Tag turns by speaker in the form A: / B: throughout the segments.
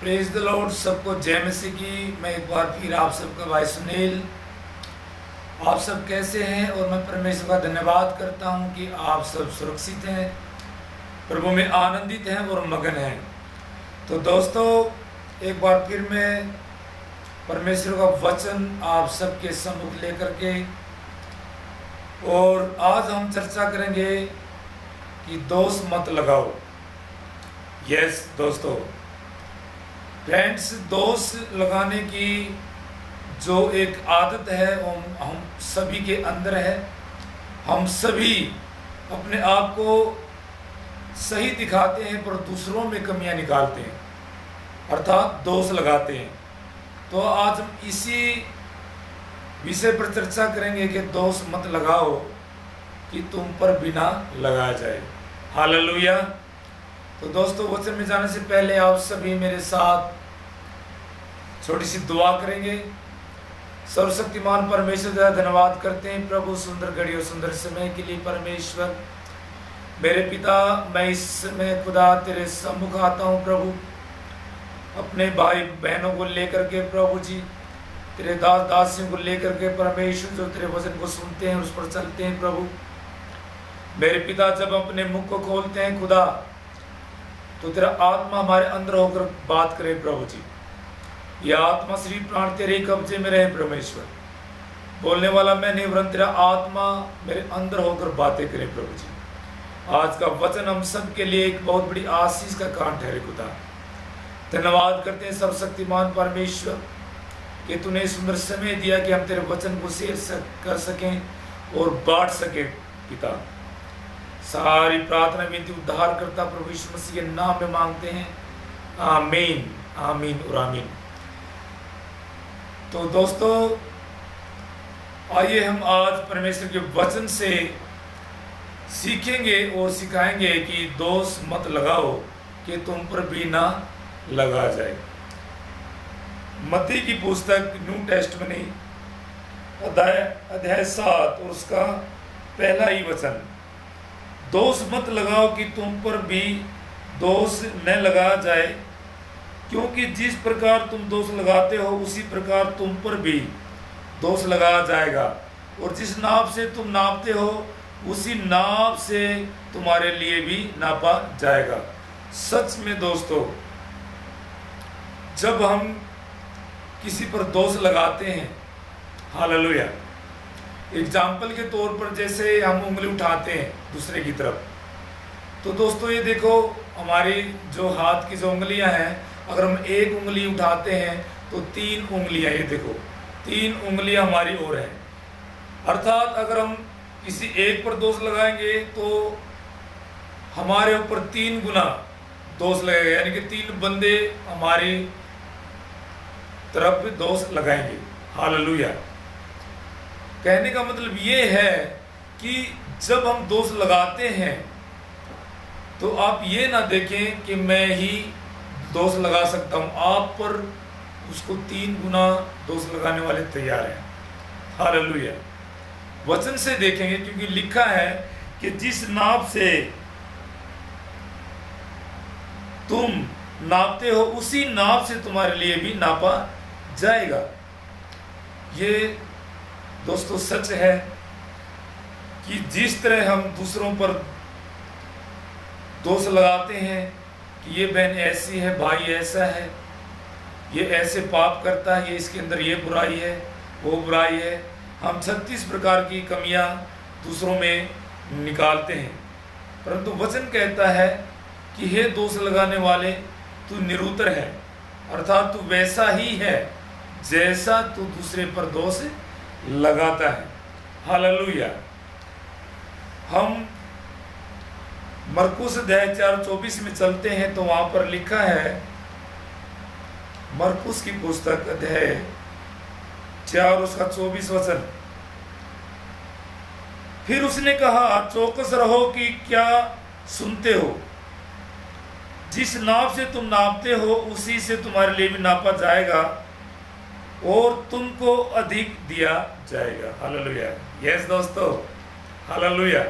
A: Praise the Lord. सबको जय मसीह की। मैं एक बार फिर आप सबका भाई सुनील। आप सब कैसे हैं? और मैं परमेश्वर का धन्यवाद करता हूं कि आप सब सुरक्षित हैं, प्रभु में आनंदित हैं और मगन हैं। तो दोस्तों, एक बार फिर मैं परमेश्वर का वचन आप सबके सम्मुख लेकर के, और आज हम चर्चा करेंगे कि दोष मत लगाओ। यस दोस्तों, फ्रेंड्स, दोष लगाने की जो एक आदत है वो हम सभी के अंदर है। हम सभी अपने आप को सही दिखाते हैं पर दूसरों में कमियां निकालते हैं, अर्थात दोष लगाते हैं। तो आज हम इसी विषय पर चर्चा करेंगे कि दोष मत लगाओ कि तुम पर बिना लगाया जाए। हालेलुया। तो दोस्तों, वचन में जाने से पहले आप सभी मेरे साथ छोटी सी दुआ करेंगे। सर्वशक्तिमान परमेश्वर का धन्यवाद करते हैं प्रभु, सुंदर घड़ी और सुंदर समय के लिए। परमेश्वर मेरे पिता, मैं इस समय खुदा तेरे सम्मुख आता हूँ प्रभु, अपने भाई बहनों को लेकर के प्रभु जी, तेरे दास दासियों को लेकर के परमेश्वर, जो तेरे वचन को सुनते हैं उस पर चलते हैं प्रभु। मेरे पिता, जब अपने मुख को खोलते हैं खुदा, तो तेरा आत्मा हमारे अंदर होकर बात करे प्रभु जी। यह आत्मा शरीर प्राण तेरे कब्जे में रहे परमेश्वर। बोलने वाला मैं नहीं, वरन तेरा आत्मा मेरे अंदर होकर बातें करे प्रभु जी। आज का वचन हम सब के लिए एक बहुत बड़ी आशीष का कारण ठहरे खुदा। धन्यवाद करते हैं सर्वशक्तिमान परमेश्वर कि तूने सुंदर समय दिया कि हम तेरे वचन को शेयर कर सकें और बांट सके पिता। सारी प्रार्थना विनती उद्धार करता प्रभु यीशु मसीह के नाम में मांगते हैं, आमीन आमीन और आमीन। तो दोस्तों, आइए हम आज परमेश्वर के वचन से सीखेंगे और सिखाएंगे कि दोष मत लगाओ कि तुम पर भी ना लगा जाए। मत्ती की पुस्तक न्यू टेस्टमेनी अध्याय 7 और उसका पहला ही वचन, दोष मत लगाओ कि तुम पर भी दोष न लगाया जाए, क्योंकि जिस प्रकार तुम दोष लगाते हो उसी प्रकार तुम पर भी दोष लगाया जाएगा, और जिस नाप से तुम नापते हो उसी नाप से तुम्हारे लिए भी नापा जाएगा। सच में दोस्तों, जब हम किसी पर दोष लगाते हैं, हालेलुया, एग्जाम्पल के तौर पर जैसे हम उंगली उठाते हैं दूसरे की तरफ, तो दोस्तों ये देखो, हमारी जो हाथ की जो उंगलियां हैं, अगर हम एक उंगली उठाते हैं तो 3 उंगलियां, ये देखो 3 उंगलियां हमारी और हैं। अर्थात अगर हम किसी एक पर दोष लगाएंगे तो हमारे ऊपर 3 गुना दोष लगेगा, यानी कि 3 बंदे हमारी तरफ दोष लगाएंगे। हालेलुया। कहने का मतलब ये है कि जब हम दोष लगाते हैं तो आप ये ना देखें कि मैं ही दोष लगा सकता हूं, आप पर उसको 3 गुना दोष लगाने वाले तैयार हैं। हालेलुया। वचन से देखेंगे, क्योंकि लिखा है कि जिस नाप से तुम नापते हो उसी नाप से तुम्हारे लिए भी नापा जाएगा। ये दोस्तों सच है कि जिस तरह हम दूसरों पर दोष लगाते हैं कि ये बहन ऐसी है, भाई ऐसा है, ये ऐसे पाप करता है, ये इसके अंदर ये बुराई है, वो बुराई है, हम 36 प्रकार की कमियां दूसरों में निकालते हैं। परंतु वचन कहता है कि हे दोष लगाने वाले, तू निरुत्तर है, अर्थात तू वैसा ही है जैसा तू दूसरे पर दोष लगाता है। हालेलुया। हम मरकुस अध्याय 4:24 में चलते हैं तो वहां पर लिखा है, मरकुस की पुस्तक अध्याय 4 उसका 24 वचन, फिर उसने कहा, चौकस रहो कि क्या सुनते हो, जिस नाप से तुम नापते हो उसी से तुम्हारे लिए भी नापा जाएगा और तुमको अधिक दिया जाएगा। हालेलुया। यस दोस्तों, हालेलुया।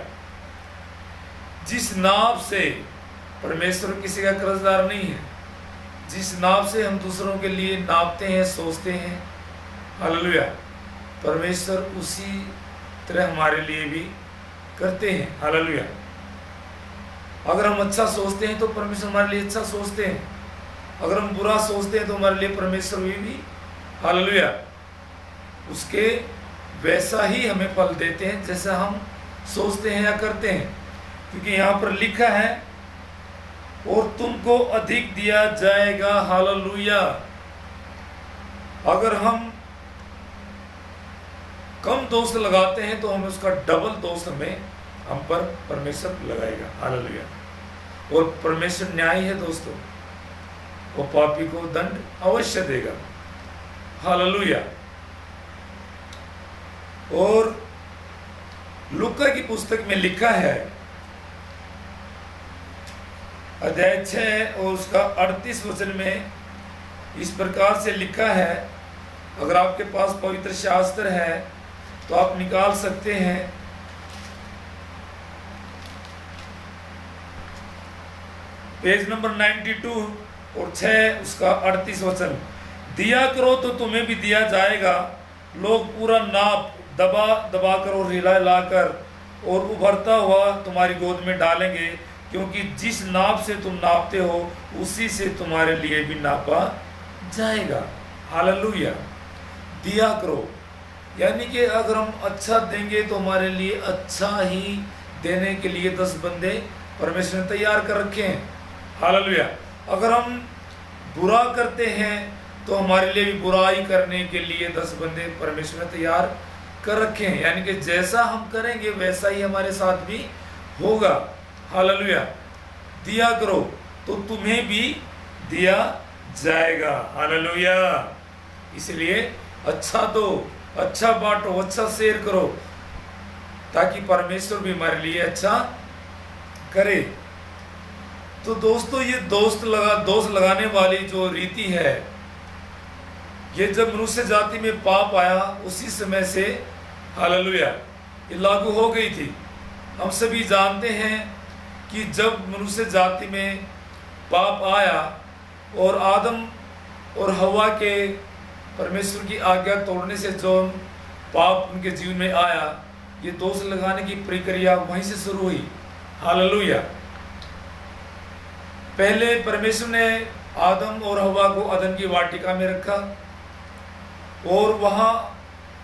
A: जिस नाप से, परमेश्वर किसी का कर्जदार नहीं है, जिस नाप से हम दूसरों के लिए नापते हैं, सोचते हैं, हालेलुया, परमेश्वर उसी तरह हमारे लिए भी करते हैं, हालेलुया। अगर हम अच्छा सोचते हैं तो परमेश्वर हमारे लिए अच्छा सोचते हैं, अगर हम बुरा सोचते हैं तो हमारे लिए परमेश्वर भी, हालेलुया, उसके वैसा ही हमें फल देते हैं जैसा हम सोचते हैं या करते हैं। क्योंकि यहाँ पर लिखा है और तुमको अधिक दिया जाएगा, हालेलुया। अगर हम कम दोष लगाते हैं तो हमें उसका डबल दोष हम पर परमेश्वर लगाएगा, हालेलुया। और परमेश्वर न्याय है दोस्तों, वो पापी को दंड अवश्य देगा, हालेलुया। और लूका की पुस्तक में लिखा है अध्याय 6 और उसका 38 वचन में इस प्रकार से लिखा है। अगर आपके पास पवित्र शास्त्र है तो आप निकाल सकते हैं। पेज नंबर 92 और 6 उसका 38 वचन, दिया करो तो तुम्हें भी दिया जाएगा, लोग पूरा नाप दबा दबा कर और हिला हिला कर और उभरता हुआ तुम्हारी गोद में डालेंगे, क्योंकि जिस नाप से तुम नापते हो उसी से तुम्हारे लिए भी नापा जाएगा, हालेलुया। दिया करो यानी कि अगर हम अच्छा देंगे तो हमारे लिए अच्छा ही देने के लिए 10 बंदे परमेश्वर ने तैयार कर रखे हैं, हालेलुया। अगर हम बुरा करते हैं तो हमारे लिए भी बुराई करने के लिए 10 बंदे परमेश्वर ने तैयार कर रखे हैं। यानी कि जैसा हम करेंगे वैसा ही हमारे साथ भी होगा, हालेलुया। दिया करो तो तुम्हें भी दिया जाएगा, हालेलुया। इसलिए अच्छा दो, अच्छा बांटो, अच्छा शेयर करो, ताकि परमेश्वर भी हमारे लिए अच्छा करे। तो दोस्तों ये दोष लगाने वाली जो रीति है, ये जब मनुष्य जाति में पाप आया उसी समय से, हालेलुया, ये लागू हो गई थी। हम सभी जानते हैं कि जब मनुष्य जाति में पाप आया और आदम और हवा के परमेश्वर की आज्ञा तोड़ने से जो पाप उनके जीवन में आया, ये दोष लगाने की प्रक्रिया वहीं से शुरू हुई, हालेलुया। पहले परमेश्वर ने आदम और हवा को अदन की वाटिका में रखा और वहाँ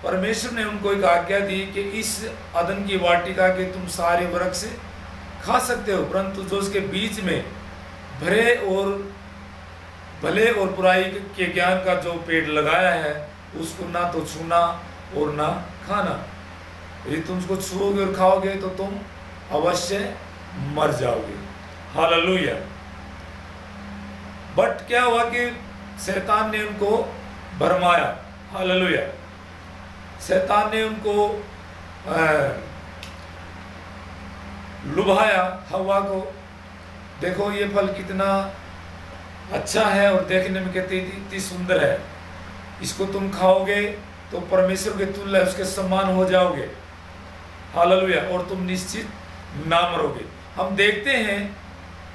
A: परमेश्वर ने उनको एक आज्ञा दी कि इस अदन की वाटिका के तुम सारे वृक्ष से खा सकते हो, परंतु जो उसके बीच में भले और बुराई के ज्ञान का जो पेड़ लगाया है उसको ना तो छूना और ना खाना। यदि तुम उसको छूओगे और खाओगे तो तुम अवश्य मर जाओगे, हालेलुया। बट क्या हुआ कि शैतान ने उनको भरमाया, हालेलुया। शैतान ने उनको लुभाया हवा को, देखो ये फल कितना अच्छा है और देखने में कितनी सुंदर है, इसको तुम खाओगे तो परमेश्वर के तुल्य उसके समान हो जाओगे, हालेलुया, और तुम निश्चित ना मरोगे। हम देखते हैं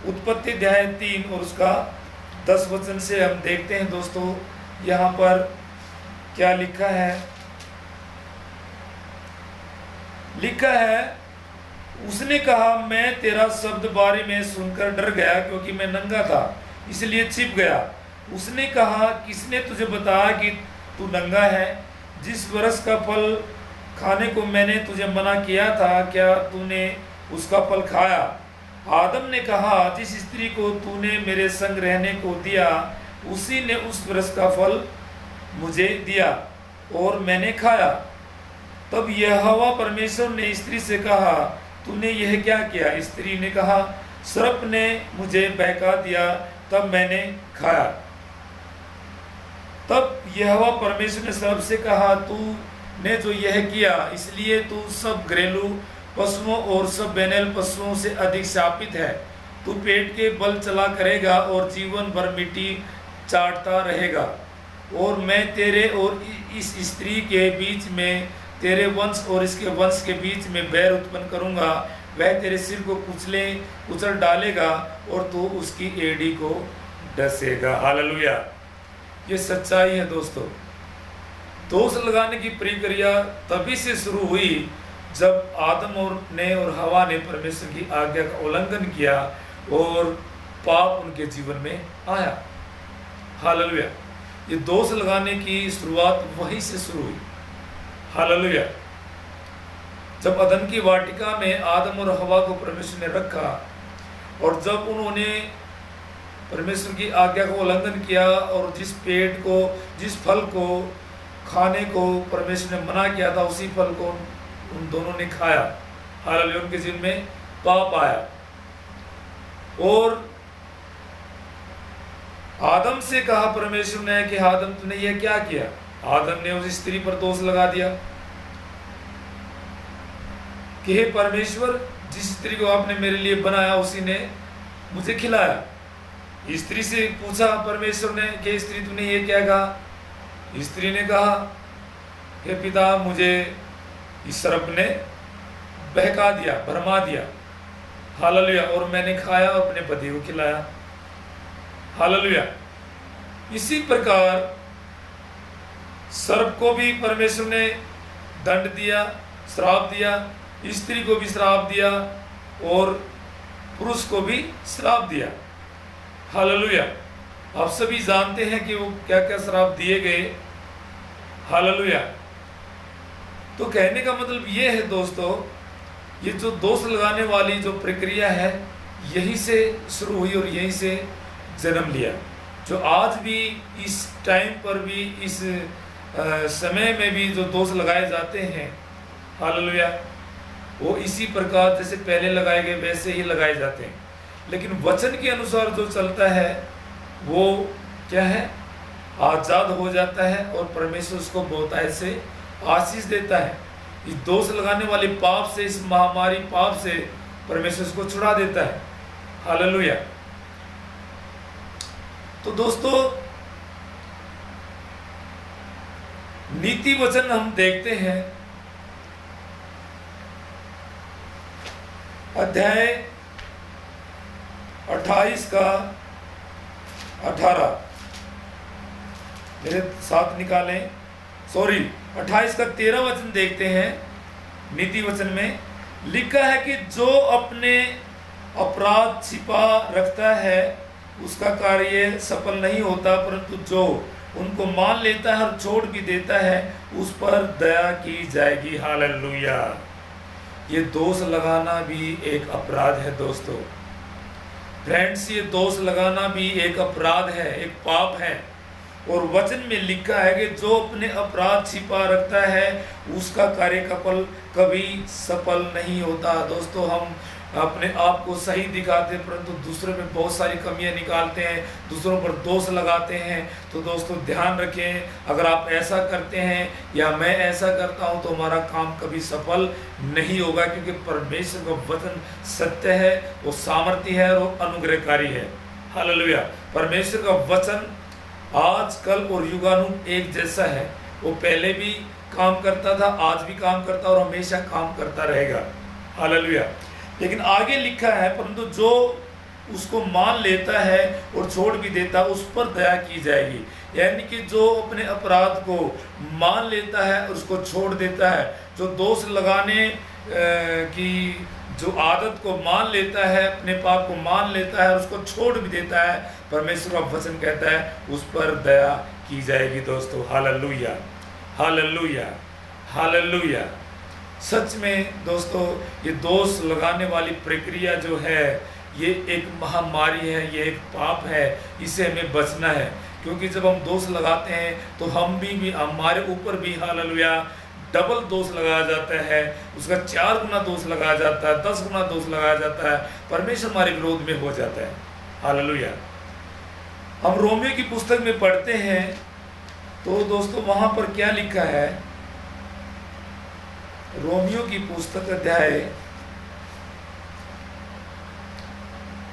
A: उत्पत्ति अध्याय 3 और उसका 10 वचन से हम देखते हैं दोस्तों, यहाँ पर क्या लिखा है। लिखा है, उसने कहा मैं तेरा शब्द बारी में सुनकर डर गया, क्योंकि मैं नंगा था इसलिए छिप गया। उसने कहा, किसने तुझे बताया कि तू नंगा है? जिस वृक्ष का फल खाने को मैंने तुझे मना किया था, क्या तूने उसका फल खाया? आदम ने कहा, जिस स्त्री को तूने मेरे संग रहने को दिया उसी ने उस वृक्ष का फल मुझे दिया और मैंने खाया। तब यहोवा परमेश्वर ने स्त्री से कहा, तूने यह क्या किया? स्त्री ने कहा, सर्प ने मुझे बहका दिया, तब मैंने खाया। तब यहोवा परमेश्वर ने सर्प से कहा, तूने जो यह किया इसलिए तू सब घरेलू पशुओं और सब बैनेल पशुओं से अधिक शापित है। तू पेट के बल चला करेगा और जीवन भर मिट्टी चाटता रहेगा। और मैं तेरे और इस स्त्री के बीच में, तेरे वंश और इसके वंश के बीच में बैर उत्पन्न करूंगा। वह तेरे सिर को कुचल डालेगा और तू उसकी एड़ी को डसेगा। हालेलुया, ये सच्चाई है दोस्तों। दोष लगाने की प्रक्रिया तभी से शुरू हुई जब आदम ने और हवा ने परमेश्वर की आज्ञा का उल्लंघन किया और पाप उनके जीवन में आया। हालेलुया, ये दोष लगाने की शुरुआत वहीं से शुरू हुई। हालेलुया, जब अदन की वाटिका में आदम और हवा को परमेश्वर ने रखा और जब उन्होंने परमेश्वर की आज्ञा का उल्लंघन किया और जिस फल को खाने को परमेश्वर ने मना किया था उसी फल को उन दोनों ने खाया। हालेलुया, उनके जीवन में पाप आया और आदम से कहा परमेश्वर ने कि आदम तूने यह क्या किया। आदम ने उस स्त्री पर दोष लगा दिया कि हे परमेश्वर, जिस स्त्री को आपने मेरे लिए बनाया उसी ने मुझे खिलाया। स्त्री से पूछा परमेश्वर ने कि स्त्री तूने ये क्या कहा। स्त्री ने कहा हे पिता, मुझे इस सर्प ने बहका दिया, भरमा दिया। हालेलुया, और मैंने खाया और अपने पति को खिलाया। हालेलुया, इसी प्रकार सर्प को भी परमेश्वर ने दंड दिया, श्राप दिया, स्त्री को भी श्राप दिया और पुरुष को भी श्राप दिया। हालेलुया, आप सभी जानते हैं कि वो क्या क्या श्राप दिए गए। हालेलुया, तो कहने का मतलब ये है दोस्तों, ये जो दोष लगाने वाली जो प्रक्रिया है यहीं से शुरू हुई और यहीं से जन्म लिया। जो आज भी इस टाइम पर भी इस समय में भी जो दोष लगाए जाते हैं, हालेलुया, वो इसी प्रकार जैसे पहले लगाए गए वैसे ही लगाए जाते हैं। लेकिन वचन के अनुसार जो चलता है वो क्या है, आज़ाद हो जाता है और परमेश्वर उसको बहुतायत से आशीष देता है। इस दोष लगाने वाले पाप से, इस महामारी पाप से परमेश्वर उसको छुड़ा देता है। हालेलुया, तो दोस्तों नीति वचन हम देखते हैं अध्याय 28 का 18, मेरे साथ निकालें, 28 का 13 वचन देखते हैं। नीति वचन में लिखा है कि जो अपने अपराध छिपा रखता है उसका कार्य सफल नहीं होता, परंतु जो उनको मान लेता है और छोड़ भी देता है उस पर दया की जाएगी। हालेलुया, ये दोष लगाना भी एक अपराध है दोस्तों। फ्रेंड्स, ये दोष लगाना भी एक अपराध है, एक पाप है। और वचन में लिखा है कि जो अपने अपराध छिपा रखता है उसका कार्य कभी सफल नहीं होता। दोस्तों, हम अपने आप को सही दिखाते हैं परंतु दूसरों में बहुत सारी कमियां निकालते हैं, दूसरों पर दोष लगाते हैं। तो दोस्तों ध्यान रखें, अगर आप ऐसा करते हैं या मैं ऐसा करता हूं तो हमारा काम कभी सफल नहीं होगा, क्योंकि परमेश्वर का वचन सत्य है, वो सामर्थ्य है और वो अनुग्रहकारी है। हालेलुया, परमेश्वर का वचन आज कल और युगानुग एक जैसा है। वो पहले भी काम करता था, आज भी काम करता और हमेशा काम करता रहेगा। हालेलुया, लेकिन आगे लिखा है परंतु जो उसको मान लेता है और छोड़ भी देता उस पर दया की जाएगी। यानी कि जो अपने अपराध को मान लेता है और उसको छोड़ देता है, जो दोष लगाने की जो आदत को मान लेता है, अपने पाप को मान लेता है और उसको छोड़ भी देता है, परमेश्वर का वचन कहता है उस पर दया की जाएगी। दोस्तों हालेलुया, हालेलुया, हालेलुया। सच में दोस्तों, ये दोष लगाने वाली प्रक्रिया जो है ये एक महामारी है, ये एक पाप है, इससे हमें बचना है। क्योंकि जब हम दोष लगाते हैं तो हम भी हमारे ऊपर भी हालेलुया डबल दोष लगाया जाता है, उसका 4 गुना दोष लगाया जाता है, 10 गुना दोष लगाया जाता है, परमेश्वर हमारे विरोध में हो जाता है। हालेलुया। हम रोमियो की पुस्तक में पढ़ते हैं तो दोस्तों वहां पर क्या लिखा है, रोमियो की पुस्तक अध्याय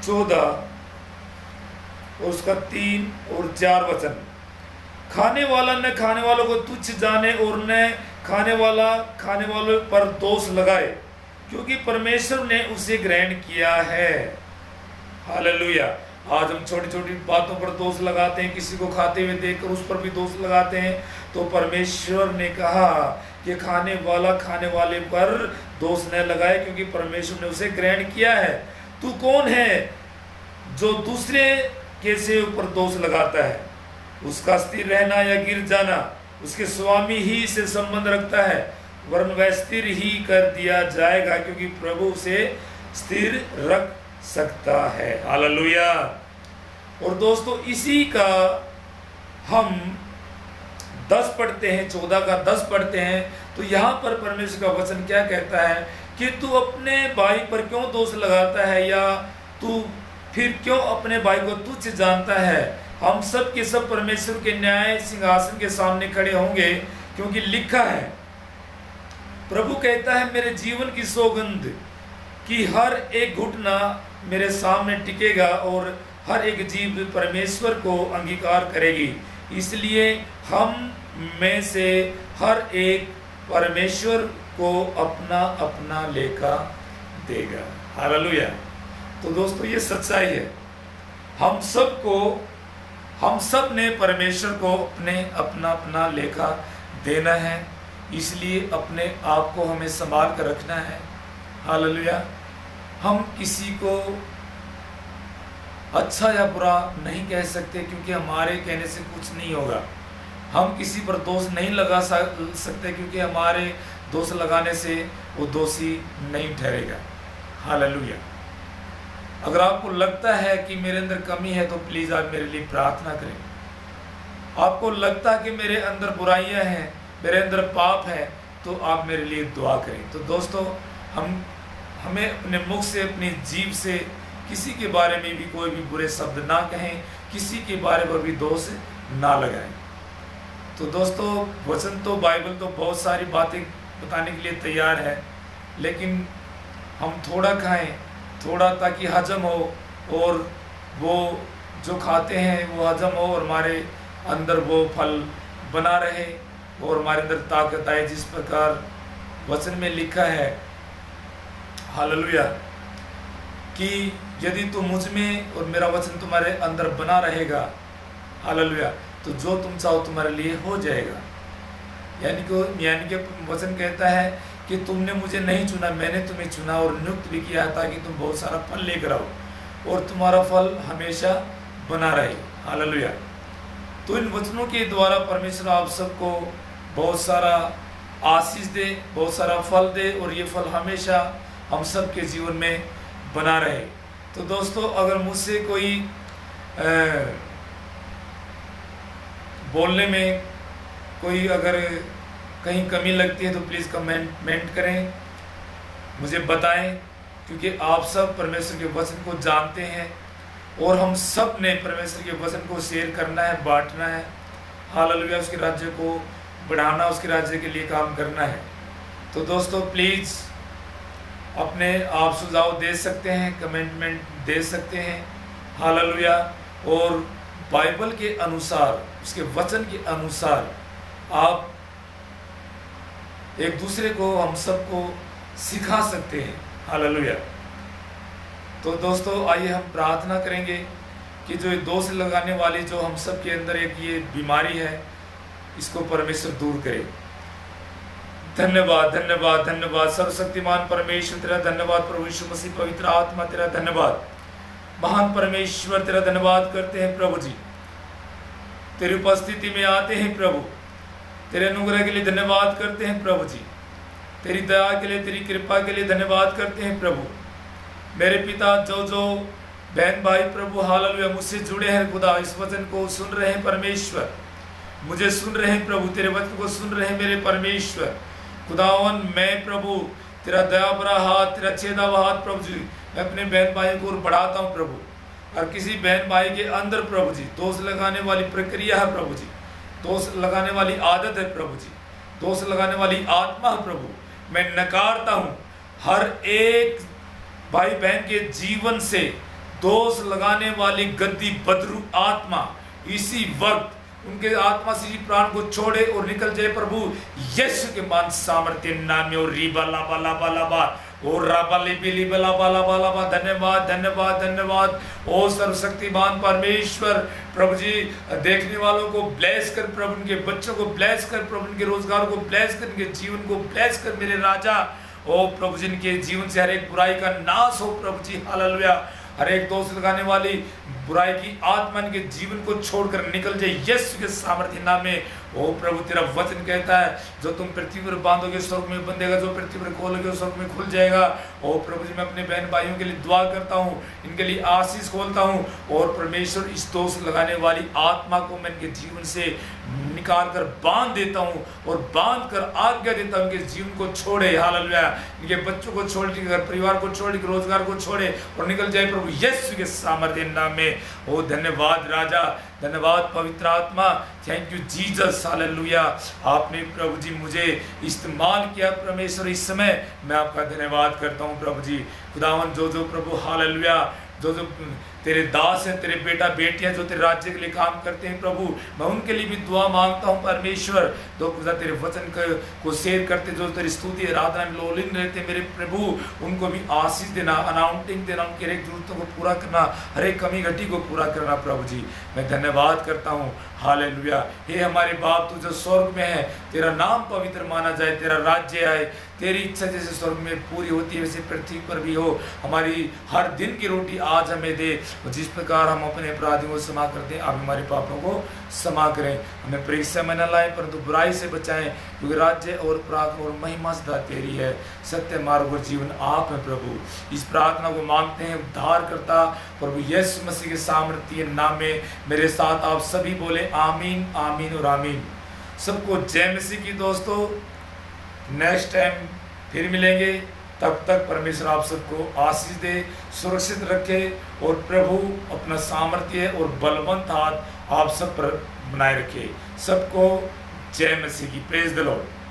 A: 14 और उसका 3 और 4 वचन। खाने वाला न खाने वालों को तुच्छ जाने और न खाने वाला खाने वालों पर दोष लगाए, क्योंकि परमेश्वर ने उसे ग्रहण किया है। हालेलुया। आज हम छोटी छोटी बातों पर दोष लगाते हैं, किसी को खाते हुए देखकर उस पर भी दोष लगाते हैं। तो परमेश्वर ने कहा कि खाने वाले पर दोष न लगाए, क्योंकि परमेश्वर ने उसे ग्रहण किया है। तू कौन है जो दूसरे के से ऊपर दोष लगाता है? उसका स्थिर रहना या गिर जाना उसके स्वामी ही से संबंध रखता है, वरन वह स्थिर ही कर दिया जाएगा, क्योंकि प्रभु उसे स्थिर रख सकता है। हालेलुया। और दोस्तों इसी का हम 10 पढ़ते हैं, 14 का 10 पढ़ते हैं। तो यहाँ पर परमेश्वर का वचन क्या कहता है कि तू अपने भाई पर क्यों दोष लगाता है, या तू फिर क्यों अपने भाई को तुच्छ जानता है? हम सब के सब परमेश्वर के न्याय सिंहासन के सामने खड़े होंगे, क्योंकि लिखा है, प्रभु कहता है, मेरे जीवन की सौगंध कि हर एक घुटना मेरे सामने टिकेगा और हर एक जीभ परमेश्वर को अंगीकार करेगी। इसलिए हम में से हर एक परमेश्वर को अपना अपना लेखा देगा। हालेलुया। तो दोस्तों ये सच्चाई है। हम सब ने परमेश्वर को अपना अपना लेखा देना है, इसलिए अपने आप को हमें संभाल कर रखना है। हालेलुया। हम किसी को अच्छा या बुरा नहीं कह सकते, क्योंकि हमारे कहने से कुछ नहीं होगा। हम किसी पर दोष नहीं लगा सकते, क्योंकि हमारे दोष लगाने से वो दोषी नहीं ठहरेगा। हालेलुया। अगर आपको लगता है कि मेरे अंदर कमी है तो प्लीज़ आप मेरे लिए प्रार्थना करें। आपको लगता है कि मेरे अंदर बुराइयां हैं, मेरे अंदर पाप है, तो आप मेरे लिए दुआ करें। तो दोस्तों हमें अपने मुख से, अपनी जीभ से किसी के बारे में भी कोई भी बुरे शब्द ना कहें, किसी के बारे में भी दोष ना लगाएं। तो दोस्तों वचन तो, बाइबल तो बहुत सारी बातें बताने के लिए तैयार है, लेकिन हम थोड़ा खाएं, थोड़ा, ताकि हजम हो, और वो जो खाते हैं वो हजम हो, और हमारे अंदर वो फल बना रहे और हमारे अंदर ताकत आए, जिस प्रकार वचन में लिखा है। हालेलुया। कि यदि तुम मुझ में और मेरा वचन तुम्हारे अंदर बना रहेगा, हालेलुया, तो जो तुम चाहो तुम्हारे लिए हो जाएगा। यानी कि वचन कहता है कि तुमने मुझे नहीं चुना, मैंने तुम्हें चुना और नियुक्त भी किया, ताकि तुम बहुत सारा फल लेकर आओ और तुम्हारा फल हमेशा बना रहे। हालेलुया। तो इन वचनों के द्वारा परमेश्वर आप सबको बहुत सारा आशीष दे, बहुत सारा फल दे, और ये फल हमेशा हम सब के जीवन में बना रहे। तो दोस्तों अगर मुझसे कोई बोलने में कोई अगर कहीं कमी लगती है तो प्लीज़ कमेंट करें, मुझे बताएं, क्योंकि आप सब परमेश्वर के वचन को जानते हैं और हम सब ने परमेश्वर के वचन को शेयर करना है, बांटना है। हालेलुया। उसके राज्य को बढ़ाना, उसके राज्य के लिए काम करना है। तो दोस्तों प्लीज़ अपने आप सुझाव दे सकते हैं, कमेंट दे सकते हैं। हालेलुया। और बाइबल के अनुसार, उसके वचन के अनुसार आप एक दूसरे को, हम सबको सिखा सकते हैं। हालेलुया। तो दोस्तों आइए हम प्रार्थना करेंगे कि जो दोष लगाने वाली जो हम सब के अंदर एक ये बीमारी है, इसको परमेश्वर दूर करे। धन्यवाद धन्यवाद धन्यवाद सर्वशक्तिमान परमेश्वर तेरा धन्यवाद, प्रभु यीशु मसीह पवित्र आत्मा तेरा धन्यवाद, महान परमेश्वर तेरा धन्यवाद करते हैं प्रभु जी। तेरी उपस्थिति में आते हैं प्रभु, तेरे अनुग्रह के लिए धन्यवाद करते हैं प्रभु जी, तेरी दया के लिए, तेरी कृपा के लिए धन्यवाद करते हैं प्रभु। मेरे पिता जो बहन भाई प्रभु हालेलुया मुझसे जुड़े हैं खुदा, इस वचन को सुन रहे हैं परमेश्वर, मुझे सुन रहे हैं प्रभु, तेरे वचन को सुन रहे हैं मेरे परमेश्वर खुदावन। मैं प्रभु तेरा दया भरा हाथ, तेरा छेदा हुआ हाथ प्रभु जी मैं अपने बहन भाई को बढ़ाता हूँ प्रभु। और किसी बहन भाई के अंदर प्रभु जी दोष लगाने वाली प्रक्रिया है प्रभु जी, दोष लगाने वाली आदत है प्रभु जी, दोष लगाने वाली आत्मा है प्रभु, मैं नकारता हूँ। हर एक भाई बहन के जीवन से दोष लगाने वाली गंदी बदरू आत्मा इसी वक्त उनके आत्मा से प्राण को छोड़े और निकल जाए प्रभु यीशु के मान सामर्थ्य नाम में। और रीबा लाबा लाबा लाबा ओ राबा लिपि लिबला बाला बाला बा, धन्यवाद धन्यवाद धन्यवाद। ओ सर्वशक्तिमान परमेश्वर, प्रभु जी देखने वालों को ब्लेस कर, प्रभु उनके बच्चों को ब्लेस कर, प्रभु उनके रोजगार को ब्लेस कर, उनके जीवन को ब्लेस कर मेरे राजा। ओ प्रभु जी इनके जीवन से हर एक बुराई का नाश हो प्रभु जी, हालेलुया। हर एक दोष लगाने वाली बुराई की आत्मा इनके जीवन को छोड़कर निकल जाए यीशु के सामर्थ्य नाम में। ओ प्रभु तेरा वचन कहता है जो तुम पृथ्वी पर बांधोगे स्वर्ग में बंधेगा, जो पृथ्वी पर खोलोगे स्वर्ग में खुल जाएगा। ओ प्रभु जी मैं अपने बहन भाइयों के लिए दुआ करता हूँ, इनके लिए आशीष खोलता हूँ, और परमेश्वर इस दोष लगाने वाली आत्मा को मैं इनके जीवन से निकाल कर बांध देता हूँ, और बांध कर आज्ञा देता हूँ इनके जीवन को छोड़े, हालेलुया। इनके बच्चों को छोड़, इनके घर परिवार को छोड़, इनके रोजगार को छोड़े और निकल जाए प्रभु यीशु के सामर्थ्य नाम में। ओ धन्यवाद राजा, धन्यवाद पवित्र आत्मा, थैंक यू जीसस, हालेलुया। आपने प्रभु जी मुझे इस्तेमाल किया परमेश्वर, इस समय मैं आपका धन्यवाद करता हूँ प्रभु जी। खुदावन जो प्रभु हालेलुया, जो तेरे दास हैं, तेरे बेटा बेटियां जो तेरे राज्य के लिए काम करते हैं प्रभु, मैं उनके लिए भी दुआ मांगता हूं परमेश्वर। तो खुदा तेरे वचन को शेयर करते, जो तेरी स्तुति आराधना में लोलीन रहते मेरे प्रभु, उनको भी आशीष देना, अनाउंटिंग देना, उनकी हर एक जरूरतों को पूरा करना, हर एक कमी घटी को पूरा करना प्रभु जी। मैं धन्यवाद करता हूँ, हालेलुया। हे हमारे बाप तू जो स्वर्ग में है, तेरा नाम पवित्र माना जाए, तेरा राज्य आए, तेरी इच्छा जैसे स्वर्ग में पूरी होती है वैसे पृथ्वी पर भी हो। हमारी हर दिन की रोटी आज हमें दे, जिस प्रकार हम अपने अपराधियों को क्षमा करते हैं आप हमारे पापों को क्षमा करें। हमें परीक्षा में न लाएं परंतु बुराई से बचाएं, क्योंकि राज्य और पराक्रम और महिमा सदा तेरी है। सत्य मार्ग और जीवन आप हैं प्रभु। इस प्रार्थना को मांगते हैं उद्धारकर्ता प्रभु यीशु मसीह के सामर्थ्य नाम में। मेरे साथ आप सभी बोले आमीन आमीन और आमीन। सबको जय मसीह की दोस्तों। नेक्स्ट टाइम फिर मिलेंगे, तब तक परमेश्वर आप सबको आशीष दे, सुरक्षित रखे, और प्रभु अपना सामर्थ्य और बलवंत हाथ आप सब पर बनाए रखे। सबको जय मसीह की। Praise the Lord.